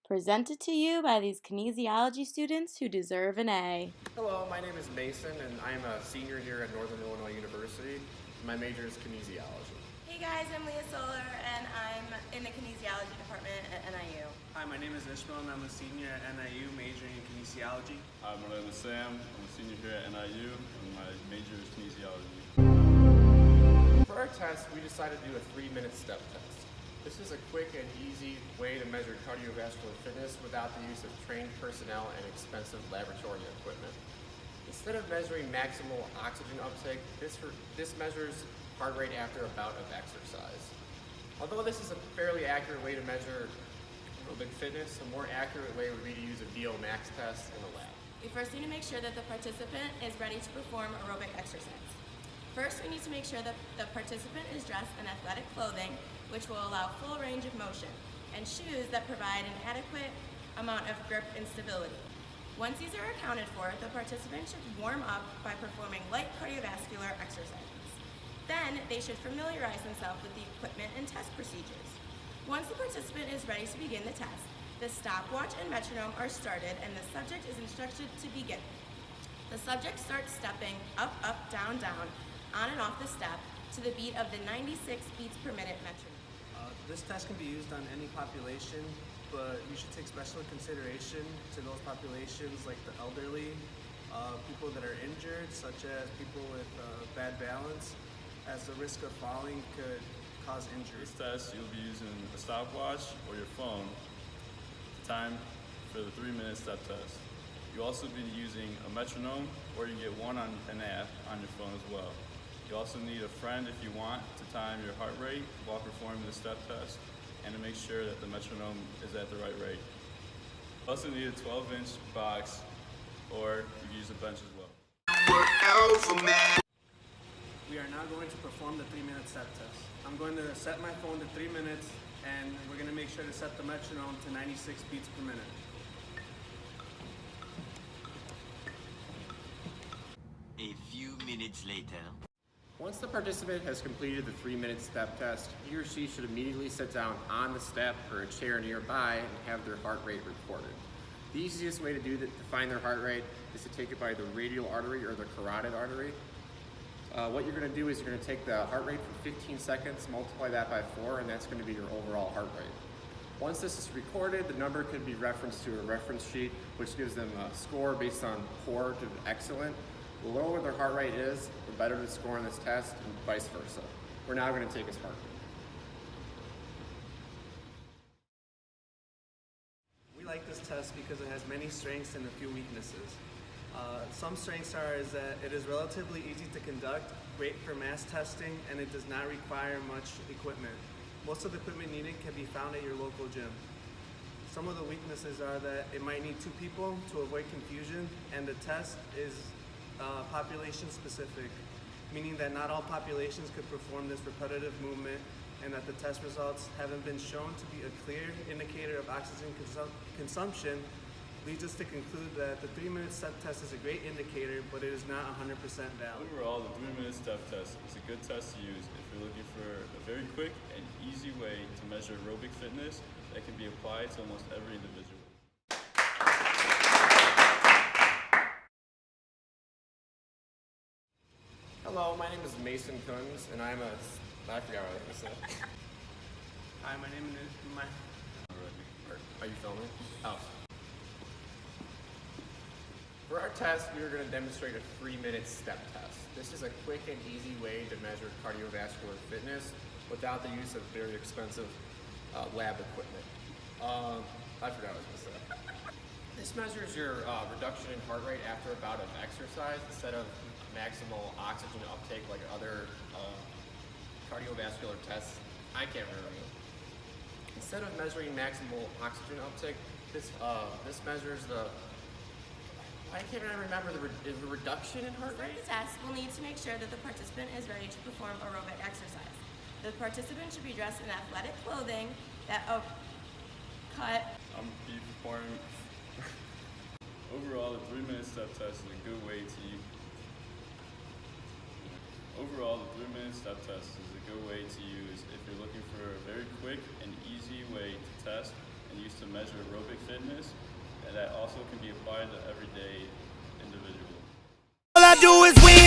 Presented to you by these kinesiology students who deserve an A. Hello, my name is Mason, and I'm a senior here at Northern Illinois University. My major is kinesiology. Hey guys, I'm Leah Solar, and I'm in the kinesiology department at NIU. Hi, my name is Ishmael, and I'm a senior at NIU majoring in kinesiology. Hi, my name is Sam. I'm a senior here at NIU, and my major is kinesiology. For our test, we decided to do a 3-minute step test. This is a quick and easy way to measure cardiovascular fitness without the use of trained personnel and expensive laboratory equipment. Instead of measuring maximal oxygen uptake, this measures heart rate after a bout of exercise. Although this is a fairly accurate way to measure aerobic fitness, a more accurate way would be to use a VO max test in a lab. We first need to make sure that the participant is ready to perform aerobic exercise. First, we need to make sure that the participant is dressed in athletic clothing, which will allow full range of motion, and shoes that provide an adequate amount of grip and stability. Once these are accounted for, the participant should warm up by performing light cardiovascular exercises. Then, they should familiarize themselves with the equipment and test procedures. Once the participant is ready to begin the test, the stopwatch and metronome are started and the subject is instructed to begin. The subject starts stepping up, up, down, down, on and off the step to the beat of the 96 beats per minute metronome. This test can be used on any population, but you should take special consideration to those populations like the elderly, people that are injured, such as people with bad balance, as the risk of falling could cause injury. This test, you'll be using a stopwatch or your phone to time for the 3-minute step test. You'll also be using a metronome, or you get one on an app on your phone as well. You also need a friend if you want to time your heart rate while performing the step test and to make sure that the metronome is at the right rate. You also need a 12-inch box, or you can use a bench as well. We are now going to perform the 3-minute step test. I'm going to set my phone to 3 minutes, and we're going to make sure to set the metronome to 96 beats per minute. A few minutes later. Once the participant has completed the 3-minute step test, he or she should immediately sit down on the step or a chair nearby and have their heart rate recorded. The easiest way to find their heart rate is to take it by the radial artery or the carotid artery. What you're going to do is you're going to take the heart rate for 15 seconds, multiply that by 4, and that's going to be your overall heart rate. Once this is recorded, the number could be referenced to a reference sheet, which gives them a score based on poor to excellent. The lower their heart rate is, the better the score on this test, and vice versa. We're now going to take his heart rate. We like this test because it has many strengths and a few weaknesses. Some strengths is that it is relatively easy to conduct, great for mass testing, and it does not require much equipment. Most of the equipment needed can be found at your local gym. Some of the weaknesses are that it might need 2 people to avoid confusion, and the test is population specific, meaning that not all populations could perform this repetitive movement, and that the test results haven't been shown to be a clear indicator of oxygen consumption, leads us to conclude that the 3-minute step test is a great indicator, but it is not 100% valid. Overall, the 3-minute step test is a good test to use if you're looking for a very quick and easy way to measure aerobic fitness that can be applied to almost every individual. Hello, my name is Mason Kunz, and I forgot what I was going to say. Hi, my name is Are you filming? Oh. For our test, we are going to demonstrate a 3-minute step test. This is a quick and easy way to measure cardiovascular fitness without the use of very expensive lab equipment. I forgot what I was going to say. This measures your reduction in heart rate after a bout of exercise instead of maximal oxygen uptake like other cardiovascular tests. I can't remember. Instead of measuring maximal oxygen uptake, this measures the I can't remember the reduction in heart rate. For the test, we'll need to make sure that the participant is ready to perform aerobic exercise. The participant should be dressed in athletic clothing that cut. Be performing. Overall, the 3-minute step test is a good way to use. Overall, the 3-minute step test is a good way to use if you're looking for a very quick and easy way to test and used to measure aerobic fitness, and that also can be applied to everyday individuals. All I do is win.